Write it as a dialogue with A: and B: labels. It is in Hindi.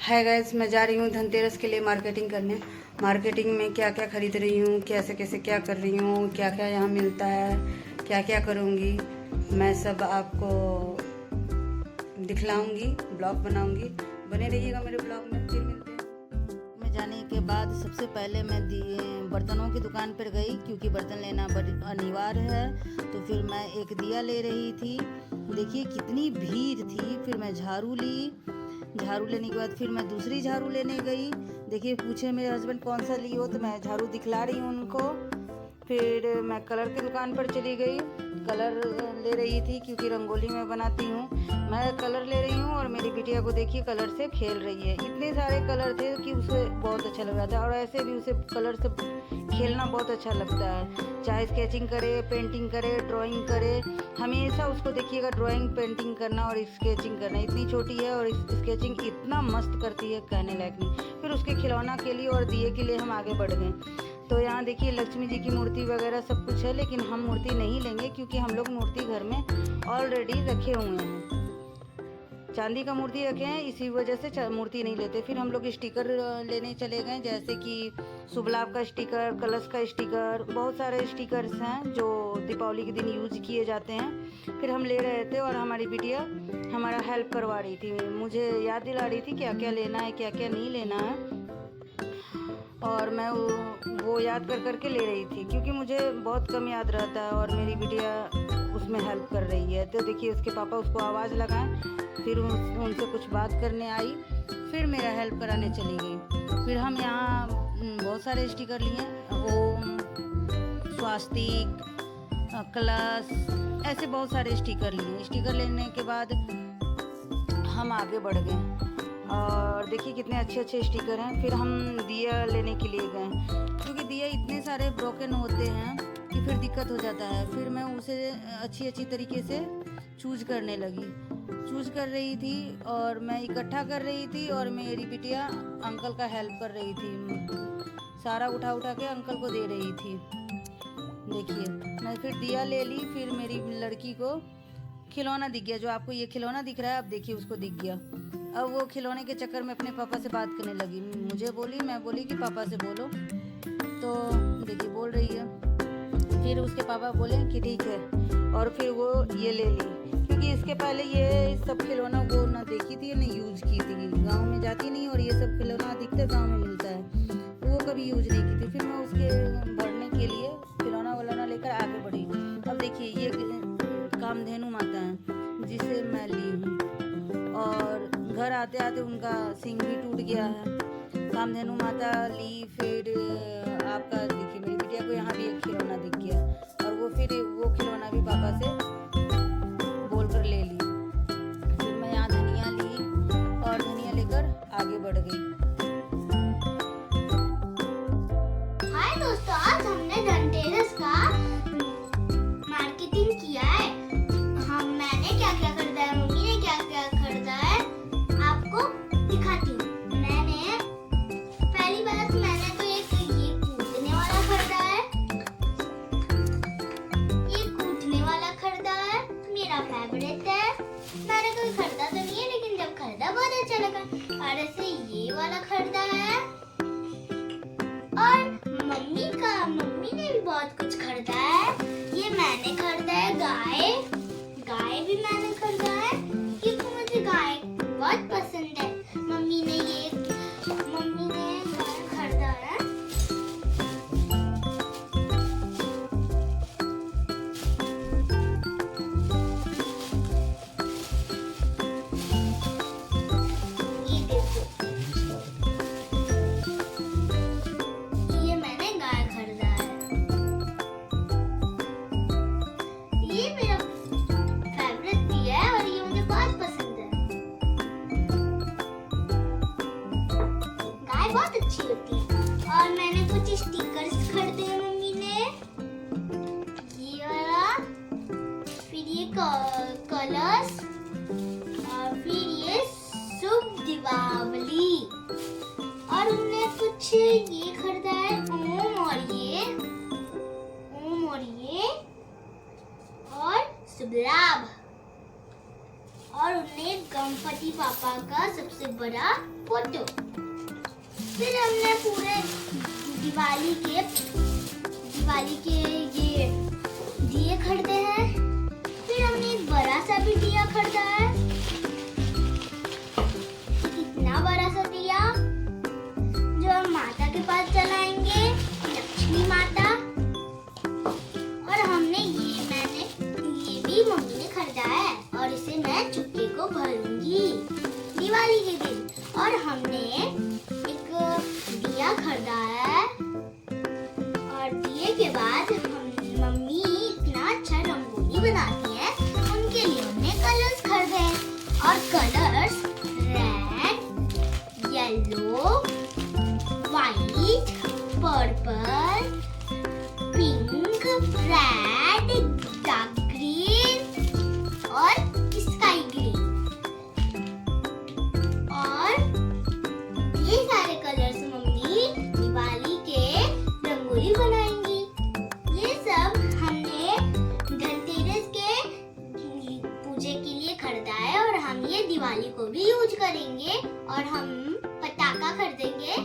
A: हाय गाइस, मैं जा रही हूँ धनतेरस के लिए मार्केटिंग करने। मार्केटिंग में क्या क्या खरीद रही हूँ, कैसे कैसे क्या कर रही हूँ, क्या क्या यहाँ मिलता है, क्या क्या करूँगी, मैं सब आपको दिखलाऊँगी, ब्लॉग बनाऊँगी। बने रहिएगा मेरे ब्लॉग में, फिर मिलते हैं। मैं जाने के बाद सबसे पहले मैं बर्तनों की दुकान पर गई, क्योंकि बर्तन लेना बड़ी अनिवार्य है। तो फिर मैं एक दिया ले रही थी, देखिए कितनी भीड़ थी। फिर मैं झाड़ू ली, झाड़ू लेने के बाद फिर मैं दूसरी झाड़ू लेने गई। देखिए पूछे मेरे हस्बैंड कौन सा ली हो, तो मैं झाड़ू दिखला रही हूँ उनको। फिर मैं कलर की दुकान पर चली गई, कलर ले रही थी क्योंकि रंगोली मैं बनाती हूँ। मैं कलर ले रही हूँ और मेरी बिटिया को देखिए कलर से खेल रही है। इतने सारे कलर थे कि उसे बहुत अच्छा लग रहा था, और ऐसे भी उसे कलर से खेलना बहुत अच्छा लगता है। चाहे स्केचिंग करे, पेंटिंग करे, ड्राइंग करे, हमेशा उसको देखिएगा ड्राइंग, पेंटिंग करना और स्केचिंग करना। इतनी छोटी है और स्केचिंग इतना मस्त करती है, कहने लायक नहीं। फिर उसके खिलौना के लिए और दिए के लिए हम आगे बढ़ गए। तो यहाँ देखिए लक्ष्मी जी की मूर्ति वगैरह सब कुछ है, लेकिन हम मूर्ति नहीं लेंगे क्योंकि हम लोग मूर्ति घर में ऑलरेडी रखे हुए हैं। चांदी का मूर्ति रखे हैं, इसी वजह से मूर्ति नहीं लेते। फिर हम लोग स्टिकर लेने चले गए, जैसे कि शुभ लाभ का स्टिकर, कलश का स्टिकर, बहुत सारे स्टिकर्स हैं जो दीपावली के दिन यूज किए जाते हैं। फिर हम ले रहे थे और हमारी बिटिया हमारा हेल्प करवा रही थी, मुझे याद दिला रही थी क्या क्या लेना है, क्या क्या नहीं लेना है। और मैं वो याद कर करके ले रही थी, क्योंकि मुझे बहुत कम याद रहता है और मेरी बिटिया उसमें हेल्प कर रही है। तो देखिए उसके पापा उसको आवाज़ लगाएं, फिर उनसे कुछ बात करने आई, फिर मेरा हेल्प कराने चली गई। फिर हम यहाँ बहुत सारे स्टिकर लिए, ओम, स्वास्तिक, कलश, ऐसे बहुत सारे स्टिकर लिए। स्टिकर लेने के बाद हम आगे बढ़ गए और देखिए कितने अच्छे अच्छे स्टिकर हैं। फिर हम दिया लेने के लिए गए, क्योंकि दिया इतने सारे ब्रोकन होते हैं कि फिर दिक्कत हो जाता है। फिर मैं उसे अच्छी अच्छी तरीके से चूज करने लगी, चूज कर रही थी और मैं इकट्ठा कर रही थी, और मेरी बिटिया अंकल का हेल्प कर रही थी, सारा उठा उठा के अंकल को दे रही थी। देखिए मैं फिर दिया ले ली। फिर मेरी लड़की को खिलौना दिख गया, जो आपको ये खिलौना दिख रहा है, अब देखिए उसको दिख गया। अब वो खिलौने के चक्कर में अपने पापा से बात करने लगी, मुझे बोली, मैं बोली कि पापा से बोलो, तो देखिए बोल रही है। फिर उसके पापा बोले कि ठीक है, और फिर वो ये ले ली, क्योंकि इसके पहले ये सब खिलौना वो ना देखी थी, ना यूज की थी। गांव में जाती नहीं और ये सब खिलौना अधिकतर गांव में मिलता है, तो वो कभी यूज नहीं की थी। फिर मैं उसके बढ़ने के लिए खिलौना वलौना लेकर आगे बढ़ी। अब देखिए ये कामधेनु माता है जिसे मैं ली हूँ, और घर आते आते उनका सिंग भी टूट गया है। कामधेनु माता ली। फिर आपका देखिए मेरी बिटिया को यहाँ भी एक खिलौना दिख गया, और वो फिर वो खिलौना भी पापा से बोलकर ले ली। फिर मैं यहाँ धनिया ली और धनिया लेकर आगे बढ़ गई।
B: हाय दोस्तों, आज हमने धनतेरस का मार्केटिंग किया है। मैंने क्या क्या खरीदा है, मम्मी ने क्या क्या खरीदा है, आपको दिखाती हूँ। मैंने पहली बात, मैंने तो ये कूटने वाला खरीदा है, ये कूटने वाला खरीदा है, मेरा फेवरेट है। मैंने कोई खरीदा तो नहीं है, लेकिन जब खरीदा बहुत अच्छा लगा। और ऐसे ये वाला खरीदा है, और मम्मी ने भी बहुत कुछ खरीदा है। ये मैंने खरीदा है गाय, गाय भी मैंने खरीदा है, क्योंकि मुझे गाय बहुत पसंद है। मम्मी ने गाय खरीदा है। ये देखो, ये मैंने गाय खरीदा है। ये मेरा फेवरेट भी है और ये मुझे बहुत पसंद है। गाय बहुत अच्छी होती है। और मैंने कुछ स्टिकर्स खरीदे हैं मम्मी ने, ये वाला, फिर ये कलर्स, और फिर ये शुभ दीपावली, और हमने कुछ ये खरीदा है, ओम और ये और शुभ लाभ, और उन्हें गणपति गणपति पापा का सबसे बड़ा फोटो। फिर हमने पूरे दिवाली के ये दिए खरीदे हैं। फिर हमने एक बड़ा सा भी दिया खरीदा है। इतना बड़ा सा दिया जो हम माता के पास जलाएंगे, लक्ष्मी माता। और हमने ये भी मम्मी ने खरीदा है और इसे मैं चुप्पे को भरूंगी दिवाली के दिन। और हमने एक दिया खरीदा है और दिए के बाद मम्मी इतना अच्छा रंगोली बनाती है, उनके लिए हमने कलर्स खरीदे हैं। और colours red, yellow, white, purple, pink, red, dark green और स्काई ग्रीन। और ये सारे कलर्स मम्मी दिवाली के रंगोली बनाएंगी। ये सब हमने धनतेरस के पूजे के लिए खरीदा है और हम ये दिवाली को भी यूज करेंगे। और हम पटाखा खरीदेंगे